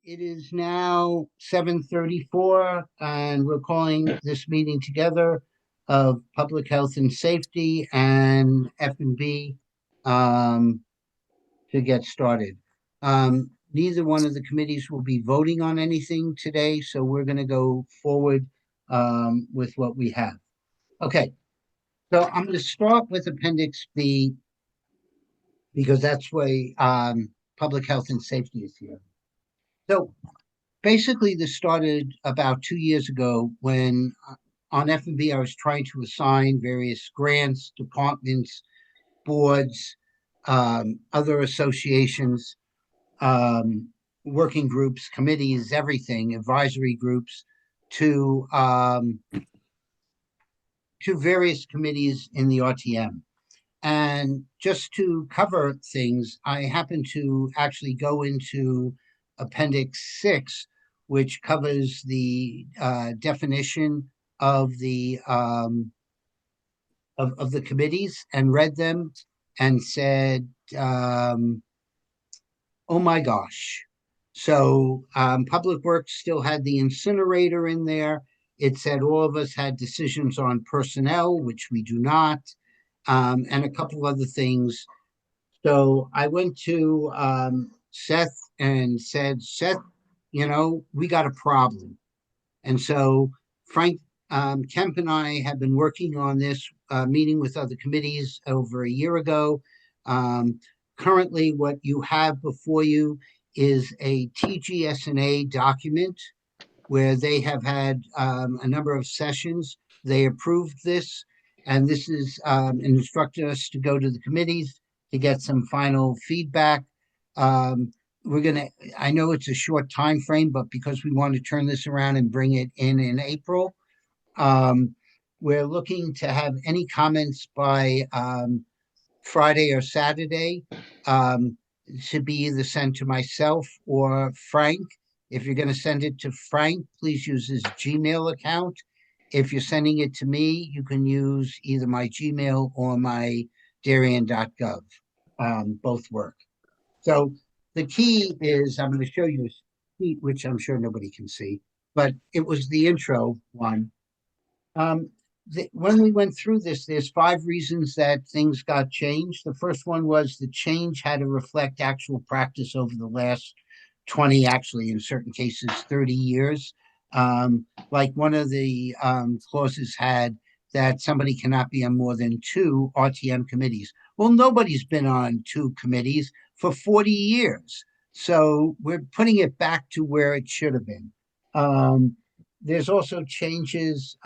It is now 7:34, and we're calling this meeting together of Public Health and Safety and F&B to get started. Neither one of the committees will be voting on anything today, so we're going to go forward with what we have. Okay, so I'm going to start with Appendix B because that's where Public Health and Safety is here. So basically, this started about 2 years ago when on F&B I was trying to assign various grants, departments, boards, other associations, working groups, committees, everything, advisory groups to various committees in the RTM. And just to cover things, I happen to actually go into Appendix 6, which covers the definition of the of the committees, and read them and said, "Oh my gosh!" So Public Works still had the incinerator in there. It said all of us had decisions on personnel, which we do not, and a couple other things. So I went to Seth and said, Seth, we got a problem. And so Frank Kemp and I have been working on this, meeting with other committees over a year ago. Currently, what you have before you is a TGSNA document where they have had a number of sessions. They approved this, and this is instructed us to go to the committees to get some final feedback. I know it's a short time frame, but because we want to turn this around and bring it in April, we're looking to have any comments by Friday or Saturday. Should be either sent to myself or Frank. If you're going to send it to Frank, please use his Gmail account. If you're sending it to me, you can use either my Gmail or my Darien.gov. Both work. So the key is, I'm going to show you a sheet, which I'm sure nobody can see, but it was the intro one. When we went through this, there's 5 reasons that things got changed. The first one was the change had to reflect actual practice over the last 20, actually, in certain cases, 30 years. Like one of the clauses had that somebody cannot be on more than 2 RTM committees. Well, nobody's been on 2 committees for 40 years. So we're putting it back to where it should have been. There's also changes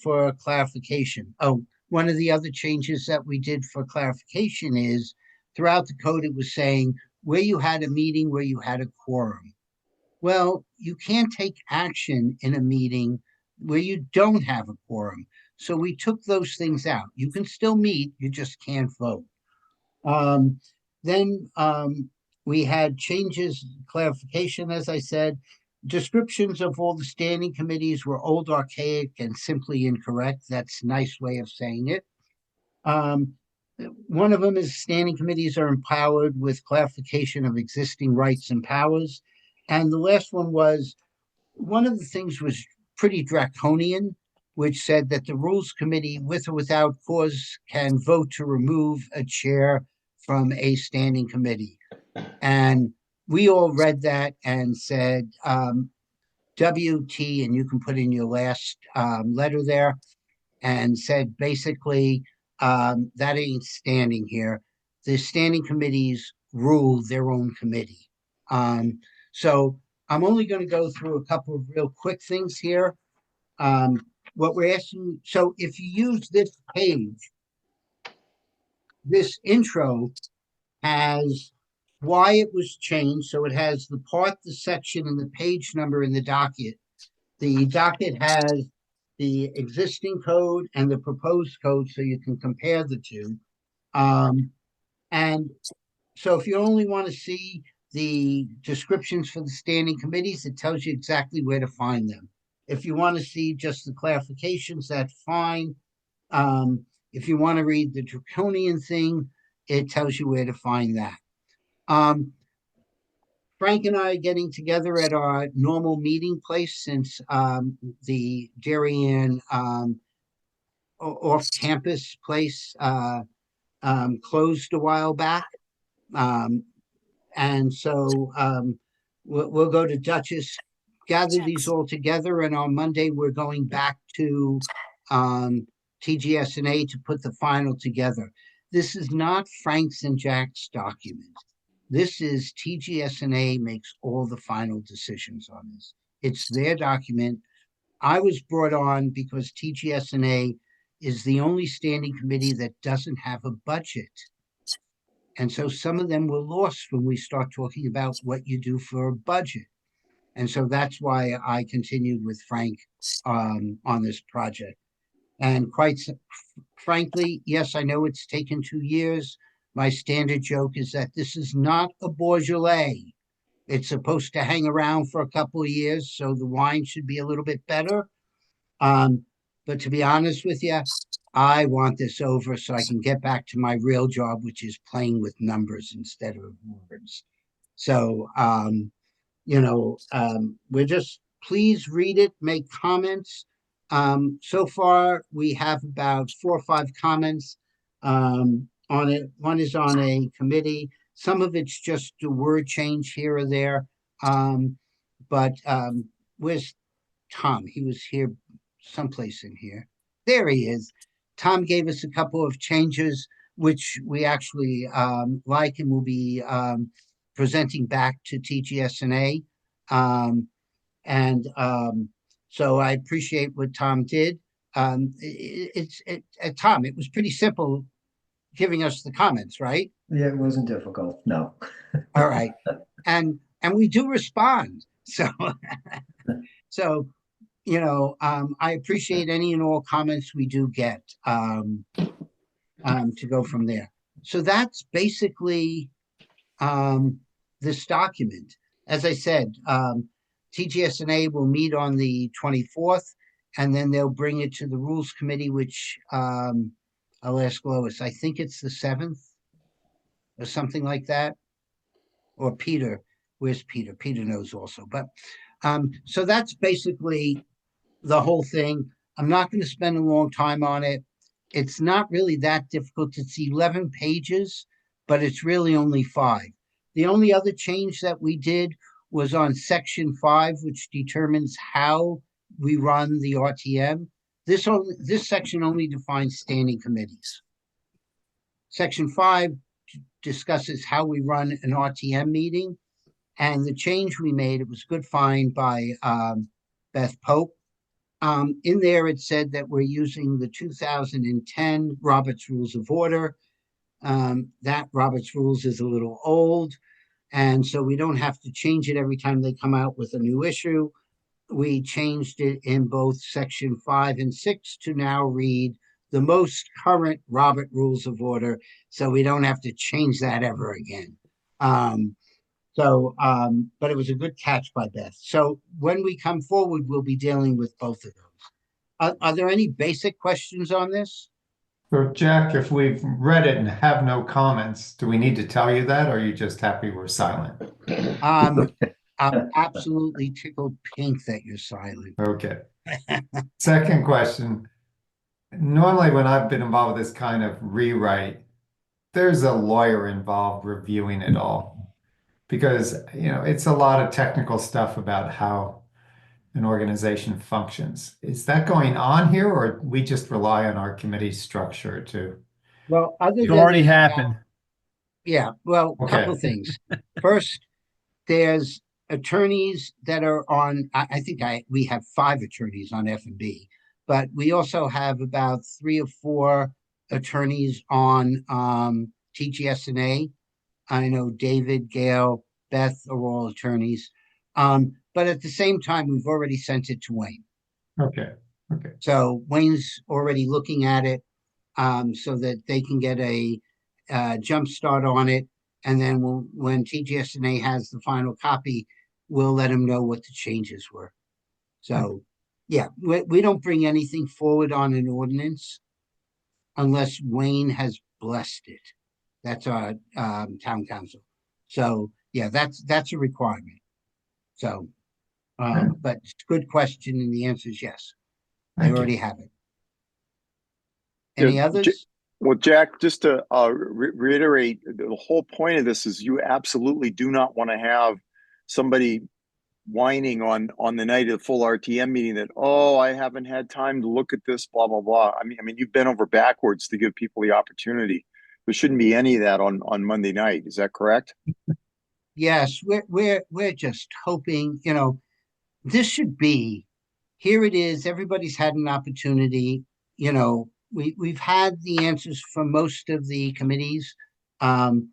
for clarification. Oh, one of the other changes that we did for clarification is throughout the code, it was saying where you had a meeting where you had a quorum. Well, you can't take action in a meeting where you don't have a quorum. So we took those things out. You can still meet, you just can't vote. Then we had changes, clarification, as I said. Descriptions of all the standing committees were old, archaic, and simply incorrect. That's a nice way of saying it. One of them is standing committees are empowered with clarification of existing rights and powers. And the last one was, one of the things was pretty draconian, which said that the Rules Committee, with or without cause, can vote to remove a chair from a standing committee. And we all read that and said, WT, and you can put in your last letter there, and said basically, that ain't standing here. The standing committees rule their own committee. So I'm only going to go through a couple of real quick things here. What we're asking, so if you use this page, this intro has why it was changed. So it has the part, the section, and the page number in the docket. The docket has the existing code and the proposed code, so you can compare the two. And so if you only want to see the descriptions for the standing committees, it tells you exactly where to find them. If you want to see just the clarifications, that's fine. If you want to read the draconian thing, it tells you where to find that. Frank and I are getting together at our normal meeting place since the Darien off-campus place closed a while back. Um, and so we'll go to Dutchess, gather these all together, and on Monday we're going back to TGS&A to put the final together. This is not Frank's and Jack's document. This is TGS&A makes all the final decisions on this. It's their document. I was brought on because TGS&A is the only standing committee that doesn't have a budget. And so some of them were lost when we start talking about what you do for a budget. And so that's why I continued with Frank on this project. And quite frankly, yes, I know it's taken 2 years. My standard joke is that this is not a Beaujolais. It's supposed to hang around for a couple of years, so the wine should be a little bit better. But to be honest with you, I want this over so I can get back to my real job, which is playing with numbers instead of words. So, we're just please read it, make comments. So far, we have about 4 or 5 comments on it. One is on a committee. Some of it's just a word change here or there. But where's Tom? He was here someplace in here. There he is. Tom gave us a couple of changes, which we actually like and will be presenting back to TGS&A. So I appreciate what Tom did. Tom, it was pretty simple giving us the comments, right? Yeah, it wasn't difficult. No. All right. And we do respond. So so I appreciate any and all comments we do get to go from there. So that's basically this document. As I said, TGS&A will meet on the 24th, and then they'll bring it to the Rules Committee, which I'll ask Lois. I think it's the 7th or something like that. Or Peter. Where's Peter? Peter knows also. But so that's basically the whole thing. I'm not going to spend a long time on it. It's not really that difficult. It's 11 pages, but it's really only 5. The only other change that we did was on section 5, which determines how we run the RTM. This section only defines standing committees. Section 5 discusses how we run an RTM meeting. And the change we made, it was a good find by Beth Pope. In there, it said that we're using the 2010 Robert's Rules of Order. That Robert's Rules is a little old, and so we don't have to change it every time they come out with a new issue. We changed it in both section 5 and 6 to now read the most current Robert Rules of Order, so we don't have to change that ever again. But it was a good catch by Beth. So when we come forward, we'll be dealing with both of those. Are there any basic questions on this? So Jack, if we've read it and have no comments, do we need to tell you that, or are you just happy we're silent? I'm absolutely tickled pink that you're silent. Okay. Second question. Normally when I've been involved with this kind of rewrite, there's a lawyer involved reviewing it all because, it's a lot of technical stuff about how an organization functions. Is that going on here, or we just rely on our committee structure to? Well, It already happened. Yeah, well, a couple of things. First, there's attorneys that are on, I think we have 5 attorneys on F&B, but we also have about 3 or 4 attorneys on TGS&A. I know David, Gail, Beth are all attorneys. But at the same time, we've already sent it to Wayne. Okay. So Wayne's already looking at it so that they can get a jump start on it. And then when TGS&A has the final copy, we'll let them know what the changes were. So, yeah, we don't bring anything forward on an ordinance unless Wayne has blessed it. That's our town council. So Yeah, that's a requirement. So, Yeah. but it's a good question, and the answer is yes. They Thank you. already have it. Yeah, Any others? well, Jack, just to reiterate, the whole point of this is you absolutely do not want to have somebody whining on the night of the full RTM meeting that, oh, I haven't had time to look at this, blah blah blah. I mean, you've bent over backwards to give people the opportunity. There shouldn't be any of that on Monday night. Is that correct? Yes, we're just hoping, this should be, here it is, everybody's had an opportunity, we've had the answers from most of the committees. Um,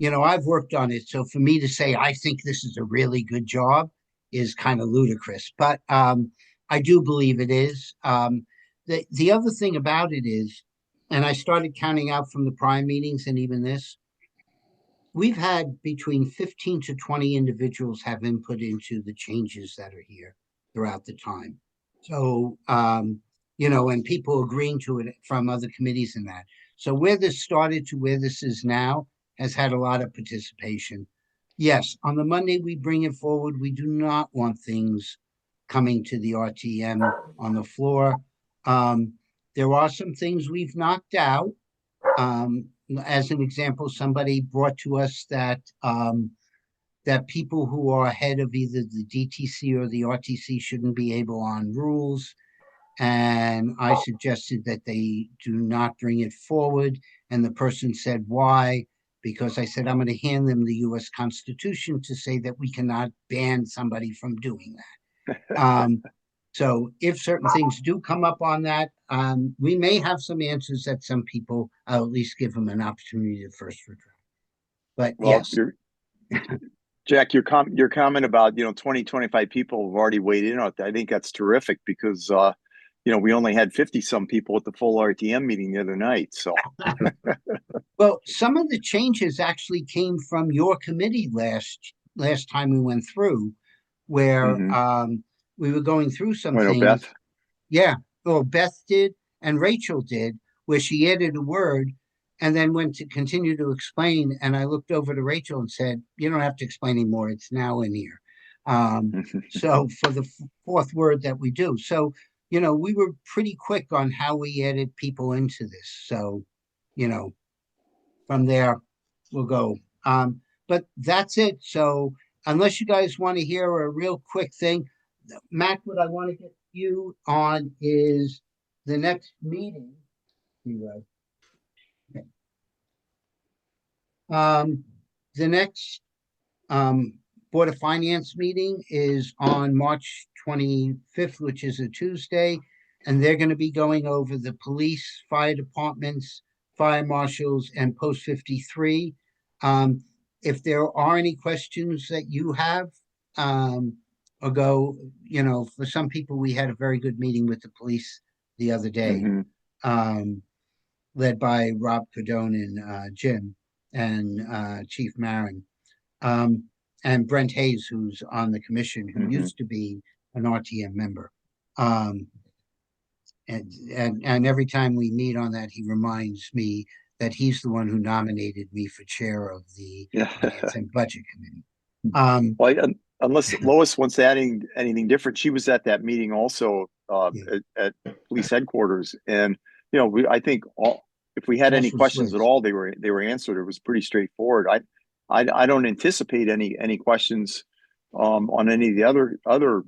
I've worked on it, so for me to say I think this is a really good job is kind of ludicrous, but I do believe it is. The other thing about it is, and I started counting out from the prior meetings and even this, we've had between 15 to 20 individuals have input into the changes that are here throughout the time. So, and people agreeing to it from other committees and that. So where this started to where this is now has had a lot of participation. Yes, on the Monday we bring it forward. We do not want things coming to the RTM on the floor. Um, there are some things we've knocked out. Um, as an example, somebody brought to us that people who are ahead of either the DTC or the RTC shouldn't be able on rules. And I suggested that they do not bring it forward. And the person said, why? Because I said, I'm going to hand them the US Constitution to say that we cannot ban somebody from doing that. So if certain things do come up on that, we may have some answers that some people, I'll at least give them an opportunity to first retract. But Well, yes, Jack, your comment about 20, 25 people have already weighed in on it. I think that's terrific because we only had 50 some people at the full RTM meeting the other night. So well, some of the changes actually came from your committee last time we went through, where Mhm. we were going through some I know things. Beth. Yeah, well, Beth did and Rachel did, where she added a word and then went to continue to explain. And I looked over to Rachel and said, "You don't have to explain anymore. It's now in here." So for the fourth word that we do, so we were pretty quick on how we added people into this. So, you know, from there we'll go. But that's it. So unless you guys want to hear a real quick thing, Matt, what I want to get you on is the next meeting. Okay. The next Board of Finance meeting is on March 25th, which is a Tuesday, and they're going to be going over the police, fire departments, fire marshals, and post 53. If there are any questions that you have, or for some people, we had a very good meeting with the police the other day, Mhm. led by Rob Cardone and Jim and Chief Marin. And Brent Hayes, who's on the commission, who Mhm. used to be an RTM member. Um, and every time we meet on that, he reminds me that he's the one who nominated me for chair of the Yeah. Finance and Budget Committee. Um, Well, unless Lois wants to add anything different, she was at that meeting also yeah, at police headquarters, and I think if we had as any was questions at Liz. all, they were answered. It was pretty straightforward. I don't anticipate any questions on any of the other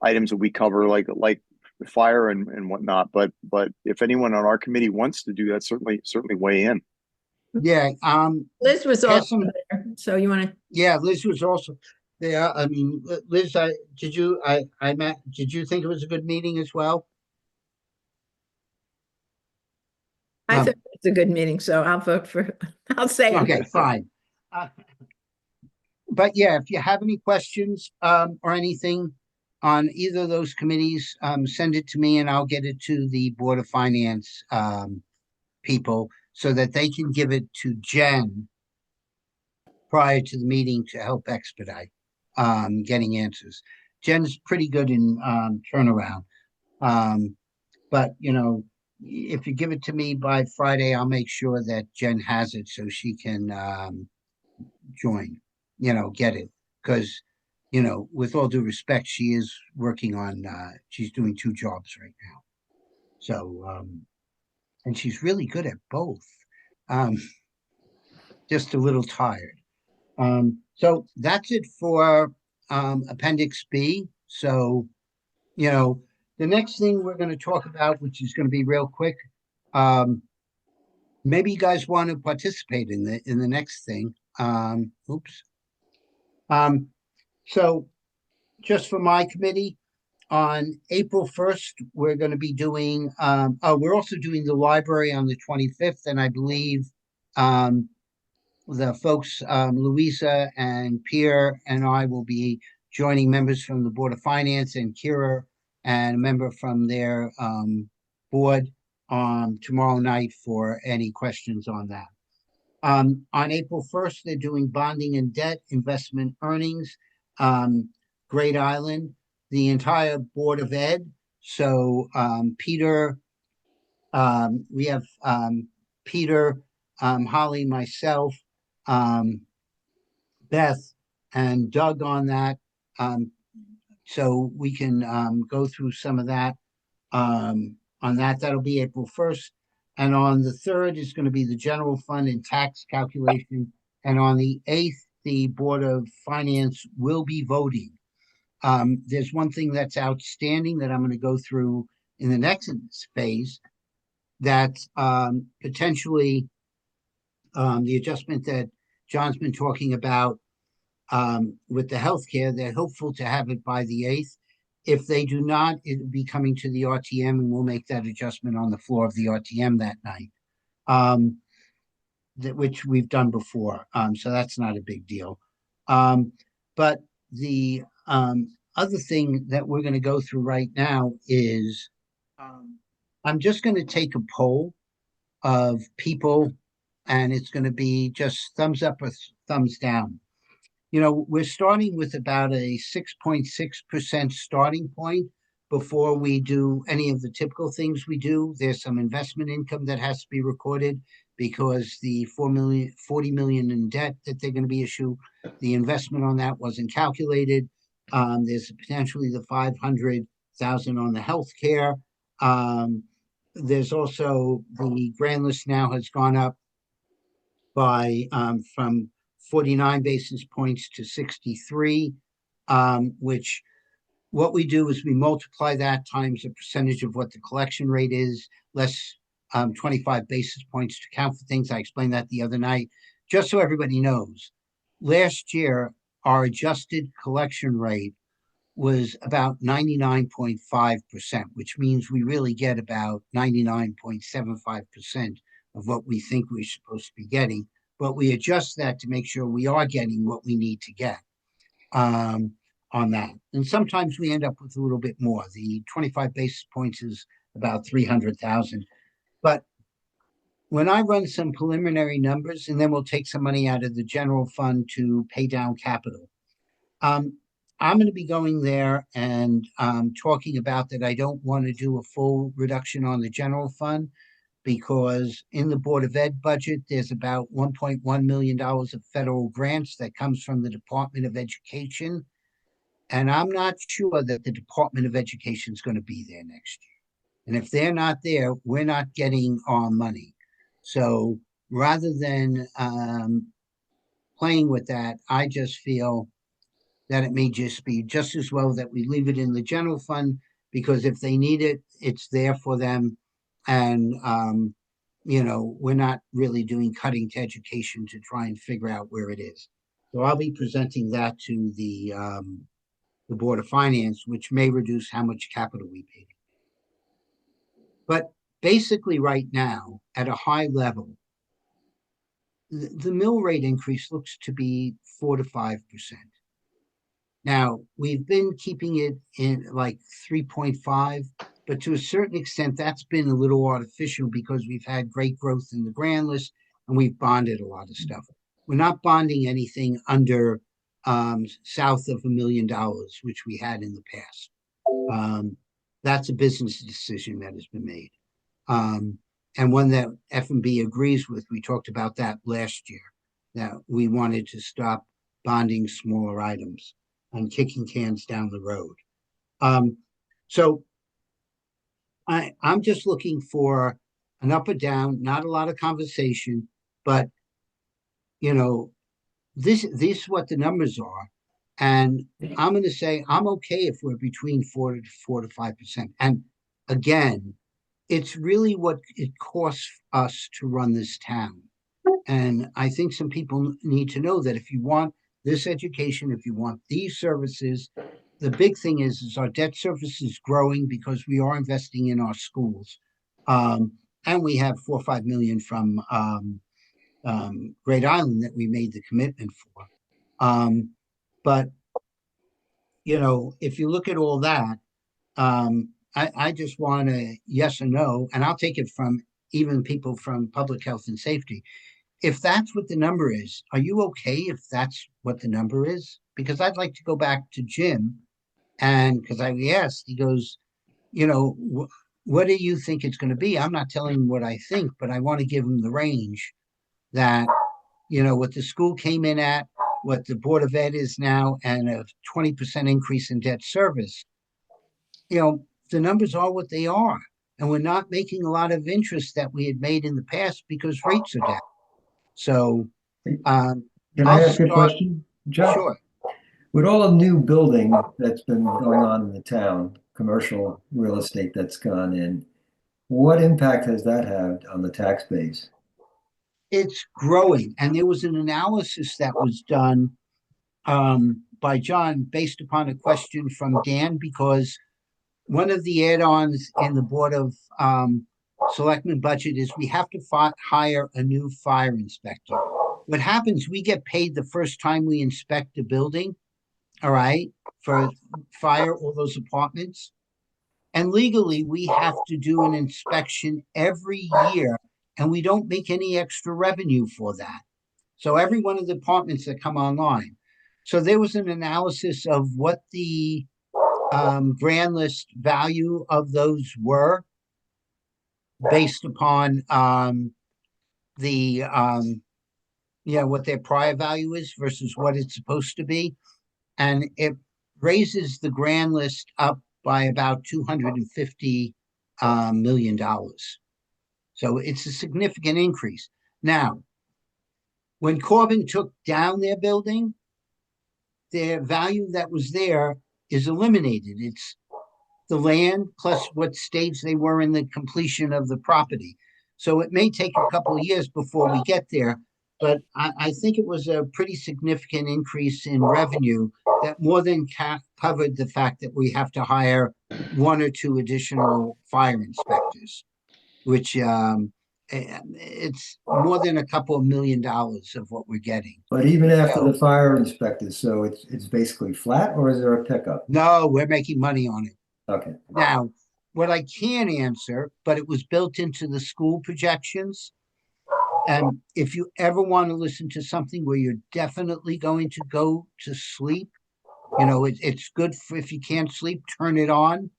items that we cover, like fire and whatnot. But if anyone on our committee wants to do that, certainly certainly weigh in. Yeah, Liz was pass also them. there, so you want to, Yeah, Liz was also there. I mean, Liz, did you think it was a good meeting as well? I Um, thought it's a good meeting, so I'll vote for, I'll say. Okay, fine. But yeah, if you have any questions or anything on either of those committees, send it to me and I'll get it to the Board of Finance people so that they can give it to Jen prior to the meeting to help expedite getting answers. Jen's pretty good in turnaround. But if you give it to me by Friday, I'll make sure that Jen has it so she can join, get it. Because, with all due respect, she is working on, she's doing 2 jobs right now. So, and she's really good at both. Um, just a little tired. So that's it for Appendix B. So, the next thing we're going to talk about, which is going to be real quick, maybe you guys want to participate in the next thing. Oops. So just for my committee, on April 1st, we're going to be doing, we're also doing the library on the 25th, and I believe the folks, Louisa and Pierre and I will be joining members from the Board of Finance and Kira and a member from their board tomorrow night for any questions on that. On April 1st, they're doing bonding and debt, investment earnings, Great Island, the entire Board of Ed. So Peter, we have Peter, Holly, myself, Beth, and Doug on that. So we can go through some of that. On that, that'll be April 1st. And on the 3rd is going to be the general fund and tax calculation. And on the 8th, the Board of Finance will be voting. There's one thing that's outstanding that I'm going to go through in the next phase. That's potentially the adjustment that John's been talking about with the healthcare. They're hopeful to have it by the 8th. If they do not, it will be coming to the RTM, and we'll make that adjustment on the floor of the RTM that night, which we've done before. So that's not a big deal. But the other thing that we're going to go through right now is I'm just going to take a poll of people, and it's going to be just thumbs up or thumbs down. We're starting with about a 6.6% starting point before we do any of the typical things we do. There's some investment income that has to be recorded because the 40 million in debt that they're going to be issued, the investment on that wasn't calculated. There's potentially the 500,000 on the healthcare. There's also the grand list now has gone up by from 49 basis points to 63, which what we do is we multiply that times a percentage of what the collection rate is, less 25 basis points to count for things. I explained that the other night, just so everybody knows. Last year, our adjusted collection rate was about 99.5%, which means we really get about 99.75% of what we think we're supposed to be getting. But we adjust that to make sure we are getting what we need to get on that. And sometimes we end up with a little bit more. The 25 basis points is about 300,000. But when I run some preliminary numbers, and then we'll take some money out of the general fund to pay down capital, I'm going to be going there and talking about that I don't want to do a full reduction on the general fund because in the Board of Ed budget, there's about $1.1 million of federal grants that comes from the Department of Education. And I'm not sure that the Department of Education is going to be there next year. And if they're not there, we're not getting our money. So rather than playing with that, I just feel that it may just be just as well that we leave it in the general fund, because if they need it, it's there for them. And, we're not really doing cutting to education to try and figure out where it is. So I'll be presenting that to the Board of Finance, which may reduce how much capital we pay. But basically right now, at a high level, the mill rate increase looks to be 4 to 5%. Now, we've been keeping it in like 3.5, but to a certain extent, that's been a little artificial because we've had great growth in the grand list and we've bonded a lot of stuff. We're not bonding anything under south of $1 million, which we had in the past. That's a business decision that has been made. And one that F&B agrees with. We talked about that last year. that we wanted to stop bonding smaller items and kicking cans down the road. So I'm just looking for an up or down, not a lot of conversation, but you know, this is what the numbers are. And I'm going to say I'm okay if we're between 4 to 5%. And again, it's really what it costs us to run this town. And I think some people need to know that if you want this education, if you want these services, the big thing is our debt service is growing because we are investing in our schools. And we have 4 or 5 million from Great Island that we made the commitment for. But if you look at all that, I just want a yes or no, and I'll take it from even people from public health and safety. If that's what the number is, are you okay if that's what the number is? Because I'd like to go back to Jim, and because I asked, he goes, what do you think it's going to be? I'm not telling him what I think, but I want to give him the range that, what the school came in at, what the Board of Ed is now, and a 20% increase in debt service. The numbers are what they are. And we're not making a lot of interest that we had made in the past because rates are down. So Can I'll I ask a start. question, John? Sure. With all the new building that's been going on in the town, commercial real estate that's gone in, what impact has that had on the tax base? It's growing. And there was an analysis that was done by John based upon a question from Dan, because one of the add-ons in the Board of Selectmen budget is we have to hire a new fire inspector. What happens, we get paid the first time we inspect a building, all right, for fire, all those apartments. And legally, we have to do an inspection every year, and we don't make any extra revenue for that. So every one of the apartments that come online. So there was an analysis of what the grand list value of those were based upon the what their prior value is versus what it's supposed to be, and it raises the grand list up by about $250 million. So it's a significant increase. Now, when Corbin took down their building, their value that was there is eliminated. It's the land plus what stage they were in the completion of the property. So it may take a couple of years before we get there, but I think it was a pretty significant increase in revenue that more than covered the fact that we have to hire 1 or 2 additional fire inspectors, which it's more than a couple of $1 million of what we're getting. But even after the fire inspectors, so it's basically flat, or is there a pickup? No, we're making money on it. Okay. Now, what I can answer, but it was built into the school projections. And if you ever want to listen to something where you're definitely going to go to sleep, it's good for, if you can't sleep, turn it on.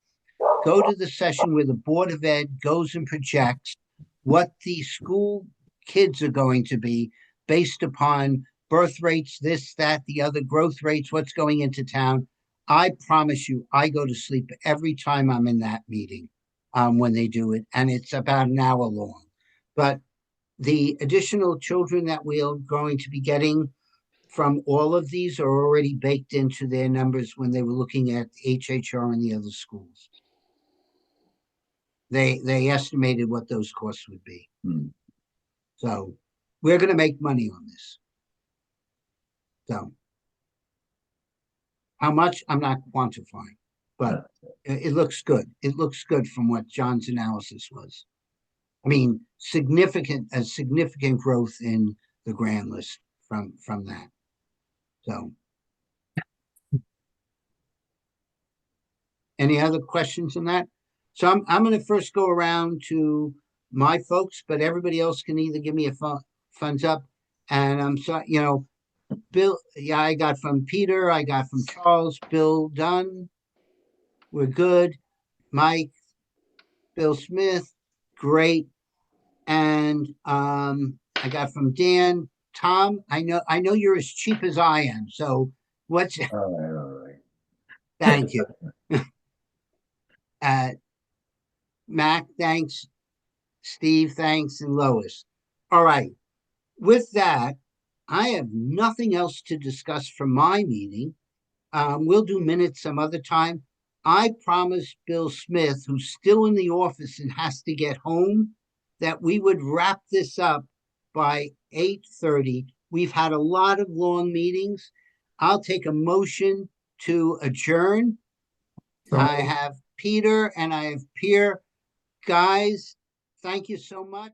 Go to the session where the Board of Ed goes and projects what the school kids are going to be based upon birth rates, this, that, the other, growth rates, what's going into town. I promise you, I go to sleep every time I'm in that meeting when they do it, and it's about an hour long. But the additional children that we're going to be getting from all of these are already baked into their numbers when they were looking at HHR and the other schools. They estimated what those costs would be. So we're going to make money on this. So how much, I'm not quantifying, but it looks good. It looks good from what John's analysis was. I mean, significant growth in the grand list from that. So any other questions on that? So I'm going to first go around to my folks, but everybody else can either give me a thumbs up. And I'm sorry, Bill, yeah, I got from Peter, I got from Charles, Bill Dunn, we're good. Mike, Bill Smith, great. And I got from Dan, Tom, I know you're as cheap as I am, so what's, All right. thank you. Uh, Mac, thanks. Steve, thanks, and Lois. All right. With that, I have nothing else to discuss from my meeting. We'll do minutes some other time. I promised Bill Smith, who's still in the office and has to get home, that we would wrap this up by 8:30. We've had a lot of long meetings. I'll take a motion to adjourn. So I have Peter and I have Pierre. Guys, thank you so much.